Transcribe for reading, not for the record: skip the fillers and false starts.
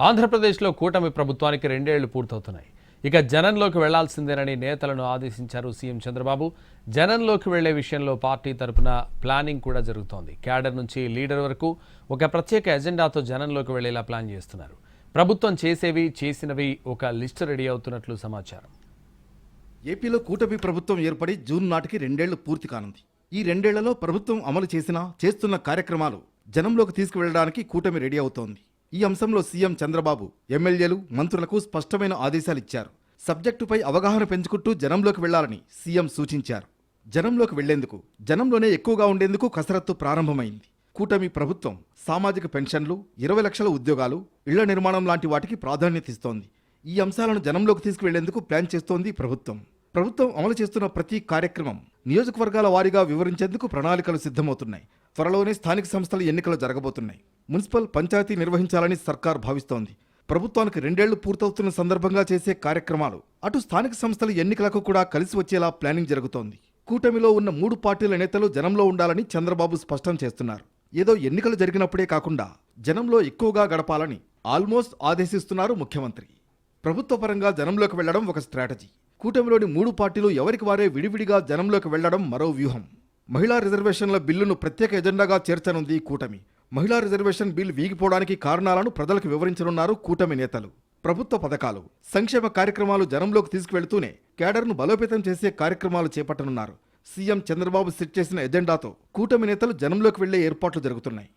ఆంధ్రప్రదేశ్లో కూటమి ప్రభుత్వానికి 2 ఏళ్లు పూర్తవుతున్నాయి. ఇక జనంలోకి వెళ్లాల్సిందేనని నేతలను ఆదేశించారు సీఎం చంద్రబాబు. జనంలోకి వెళ్లే విషయంలో పార్టీ తరపున ప్లానింగ్ కూడా జరుగుతోంది. క్యాడర్ నుంచి లీడర్ వరకు ఒక ప్రత్యేక ఎజెండాతో జనంలోకి వెళ్లేలా ప్లాన్ చేస్తున్నారు. ప్రభుత్వం చేసేవి చేసినవి ఒక లిస్టు రెడీ అవుతున్నట్లు సమాచారం. ఏపీలో కూటమి ప్రభుత్వం ఏర్పడి జూన్ నాటికి 2 ఏళ్లు పూర్తి కానుంది. ఈ 2 ఏళ్లలో ప్రభుత్వం అమలు చేస్తున్న కార్యక్రమాలు జనంలోకి తీసుకువెళ్లడానికి కూటమి రెడీ అవుతోంది. ఈ అంశంలో సీఎం చంద్రబాబు ఎమ్మెల్యేలు, మంత్రులకు స్పష్టమైన ఆదేశాలు ఇచ్చారు. సబ్జెక్టుపై అవగాహన పెంచుకుంటూ జనంలోకి వెళ్లాలని సీఎం సూచించారు. జనంలోకి వెళ్లేందుకు, జనంలోనే ఎక్కువగా ఉండేందుకు కసరత్తు ప్రారంభమైంది. కూటమి ప్రభుత్వం సామాజిక పెన్షన్లు, 20 లక్షల ఉద్యోగాలు, ఇళ్ల నిర్మాణం లాంటి వాటికి ప్రాధాన్యత ఇస్తోంది. ఈ అంశాలను జనంలోకి తీసుకువెళ్లేందుకు ప్లాన్ చేస్తోంది ప్రభుత్వం. ప్రభుత్వం అమలు చేస్తున్న ప్రతి కార్యక్రమం నియోజకవర్గాల వారీగా వివరించేందుకు ప్రణాళికలు సిద్ధమవుతున్నాయి. త్వరలోనే స్థానిక సంస్థల ఎన్నికలు జరగబోతున్నాయి. మున్సిపల్, పంచాయతీ నిర్వహించాలని సర్కార్ భావిస్తోంది. ప్రభుత్వానికి 2 ఏళ్లు పూర్తవుతున్న సందర్భంగా చేసే కార్యక్రమాలు అటు స్థానిక సంస్థల ఎన్నికలకు కూడా కలిసి వచ్చేలా ప్లానింగ్ జరుగుతోంది. కూటమిలో ఉన్న 3 పార్టీల నేతలు జనంలో ఉండాలని చంద్రబాబు స్పష్టం చేస్తున్నారు. ఏదో ఎన్నికలు జరిగినప్పుడే కాకుండా జనంలో ఎక్కువగా గడపాలని ఆల్మోస్ట్ ఆదేశిస్తున్నారు ముఖ్యమంత్రి. ప్రభుత్వ పరంగా జనంలోకి వెళ్లడం ఒక స్ట్రాటజీ. కూటమిలోని 3 పార్టీలు ఎవరికి వారే విడివిడిగా జనంలోకి వెళ్లడం మరో వ్యూహం. మహిళా రిజర్వేషన్ల బిల్లును ప్రత్యేక ఎజెండాగా చేర్చనుంది కూటమి. మహిళా రిజర్వేషన్ బిల్ వీగిపోవడానికి కారణాలను ప్రజలకు వివరించనున్నారు కూటమి నేతలు. ప్రభుత్వ పథకాలు, సంక్షేమ కార్యక్రమాలు జనంలోకి తీసుకువెళ్తూనే క్యాడర్ను బలోపేతం చేసే కార్యక్రమాలు చేపట్టనున్నారు. సీఎం చంద్రబాబు సెట్ చేసిన ఎజెండాతో కూటమి నేతలు జనంలోకి వెళ్లే ఏర్పాట్లు జరుగుతున్నాయి.